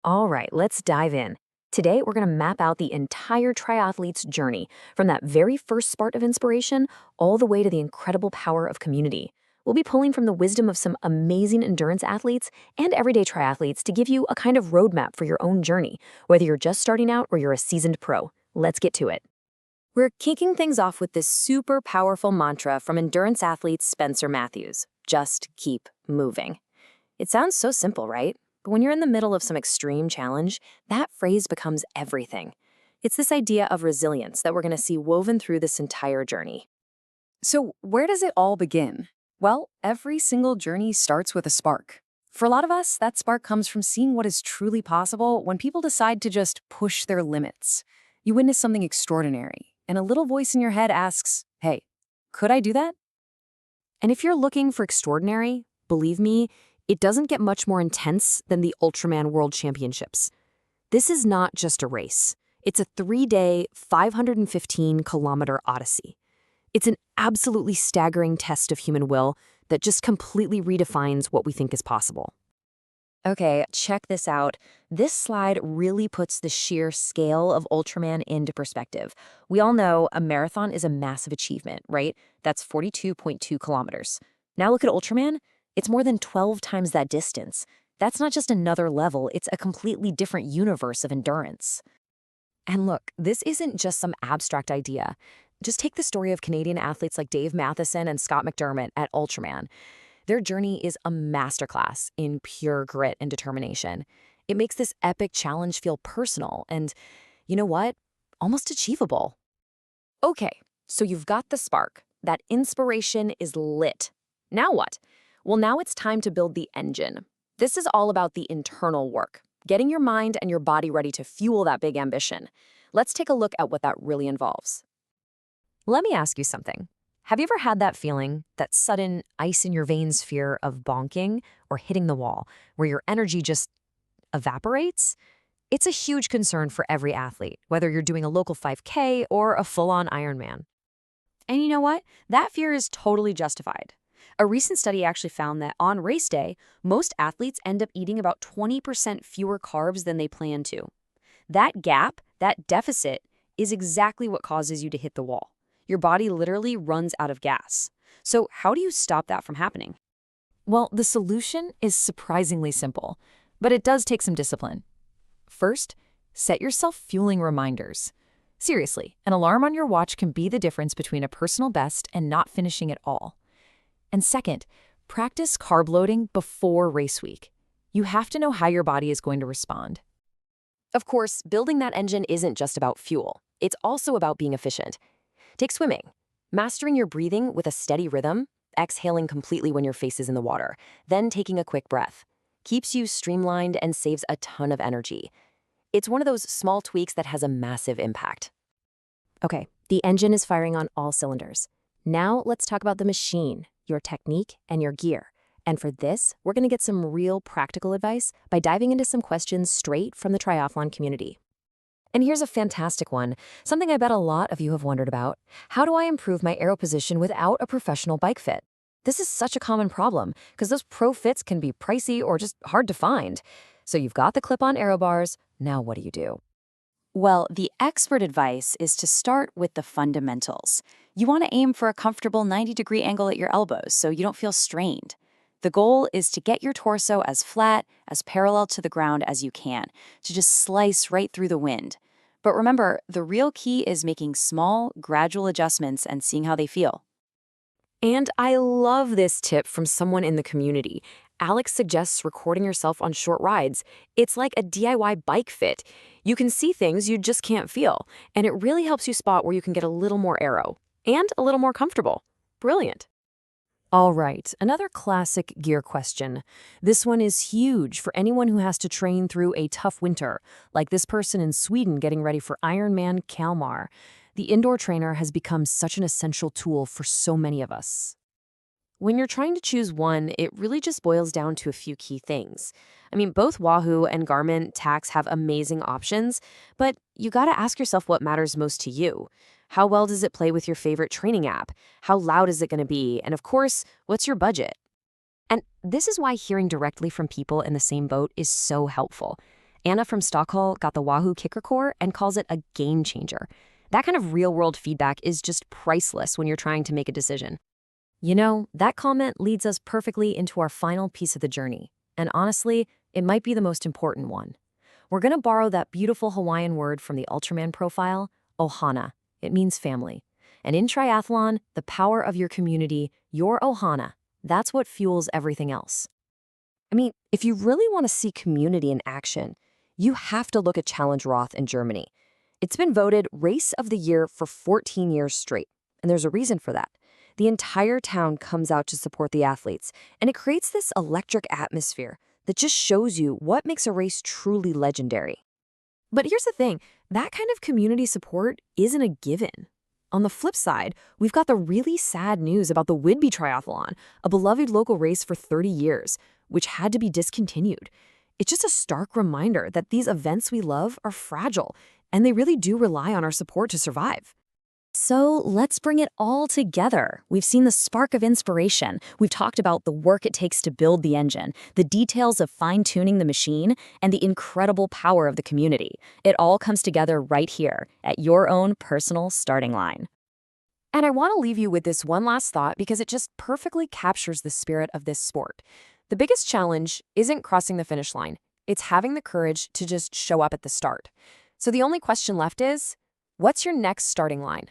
All right, let's dive in. Today, we're going to map out the entire triathlete's journey, from that very first spark of inspiration all the way to the incredible power of community. We'll be pulling from the wisdom of some amazing endurance athletes and everyday triathletes to give you a kind of roadmap for your own journey, whether you're just starting out or you're a seasoned pro. Let's get to it. We're kicking things off with this super powerful mantra from endurance athlete Spencer Matthews: just keep moving. It sounds so simple, right? But when you're in the middle of some extreme challenge, that phrase becomes everything. It's this idea of resilience that we're going to see woven through this entire journey. So, where does it all begin? Well, every single journey starts with a spark. For a lot of us, that spark comes from seeing what is truly possible when people decide to just push their limits. You witness something extraordinary, and a little voice in your head asks, hey, could I do that? And if you're looking for extraordinary, believe me, it doesn't get much more intense than the Ultraman World Championships. This is not just a race. It's a 3-day, 515-kilometer odyssey. It's an absolutely staggering test of human will that just completely redefines what we think is possible. Okay, check this out. This slide really puts the sheer scale of Ultraman into perspective. We all know a marathon is a massive achievement, right? That's 42.2 kilometers. Now look at Ultraman. It's more than 12 times that distance. That's not just another level, it's a completely different universe of endurance. And look, this isn't just some abstract idea. Just take the story of Canadian athletes like Dave Matheson and Scott McDermott at Ultraman. Their journey is a masterclass in pure grit and determination. It makes this epic challenge feel personal and, you know what? Almost achievable. Okay, so you've got the spark. That inspiration is lit. Now what? Well, now it's time to build the engine. This is all about the internal work, getting your mind and your body ready to fuel that big ambition. Let's take a look at what that really involves. Let me ask you something. Have you ever had that feeling, that sudden ice in your veins fear of bonking or hitting the wall, where your energy just evaporates? It's a huge concern for every athlete, whether you're doing a local 5K or a full-on Ironman. And you know what? That fear is totally justified. A recent study actually found that on race day, most athletes end up eating about 20% fewer carbs than they plan to. That gap, that deficit, is exactly what causes you to hit the wall. Your body literally runs out of gas. So how do you stop that from happening? Well, the solution is surprisingly simple, but it does take some discipline. First, set yourself fueling reminders. Seriously, an alarm on your watch can be the difference between a personal best and not finishing at all. And second, practice carb loading before race week. You have to know how your body is going to respond. Of course, building that engine isn't just about fuel. It's also about being efficient. Take swimming. Mastering your breathing with a steady rhythm, exhaling completely when your face is in the water, then taking a quick breath, keeps you streamlined and saves a ton of energy. It's one of those small tweaks that has a massive impact. Okay, the engine is firing on all cylinders. Now let's talk about the machine, your technique, and your gear. And for this, we're going to get some real practical advice by diving into some questions straight from the triathlon community. And here's a fantastic one, something I bet a lot of you have wondered about. How do I improve my aero position without a professional bike fit? This is such a common problem because those pro fits can be pricey or just hard to find. So you've got the clip-on aero bars. Now what do you do? Well, the expert advice is to start with the fundamentals. You want to aim for a comfortable 90-degree angle at your elbows so you don't feel strained. The goal is to get your torso as flat, as parallel to the ground as you can, to just slice right through the wind. But remember, the real key is making small, gradual adjustments and seeing how they feel. And I love this tip from someone in the community. Alex suggests recording yourself on short rides. It's like a DIY bike fit. You can see things you just can't feel, and it really helps you spot where you can get a little more aero and a little more comfortable. Brilliant. All right, another classic gear question. This one is huge for anyone who has to train through a tough winter, like this person in Sweden getting ready for Ironman Kalmar. The indoor trainer has become such an essential tool for so many of us. When you're trying to choose one, it really just boils down to a few key things. I mean, both Wahoo and Garmin Tacx have amazing options, but you gotta ask yourself what matters most to you. How well does it play with your favorite training app? How loud is it gonna be? And of course, what's your budget? And this is why hearing directly from people in the same boat is so helpful. Anna from Stockholm got the Wahoo Kicker Core and calls it a game changer. That kind of real-world feedback is just priceless when you're trying to make a decision. You know, that comment leads us perfectly into our final piece of the journey. And honestly, it might be the most important one. We're going to borrow that beautiful Hawaiian word from the Ultraman profile, Ohana. It means family. And in triathlon, the power of your community, your Ohana, that's what fuels everything else. I mean, if you really want to see community in action, you have to look at Challenge Roth in Germany. It's been voted Race of the Year for 14 years straight, and there's a reason for that. The entire town comes out to support the athletes, and it creates this electric atmosphere that just shows you what makes a race truly legendary. But here's the thing, that kind of community support isn't a given. On the flip side, we've got the really sad news about the Whidbey Triathlon, a beloved local race for 30 years, which had to be discontinued. It's just a stark reminder that these events we love are fragile, and they really do rely on our support to survive. So let's bring it all together. We've seen the spark of inspiration. We've talked about the work it takes to build the engine, the details of fine-tuning the machine, and the incredible power of the community. It all comes together right here at your own personal starting line. And I want to leave you with this one last thought because it just perfectly captures the spirit of this sport. The biggest challenge isn't crossing the finish line. It's having the courage to just show up at the start. So the only question left is, what's your next starting line?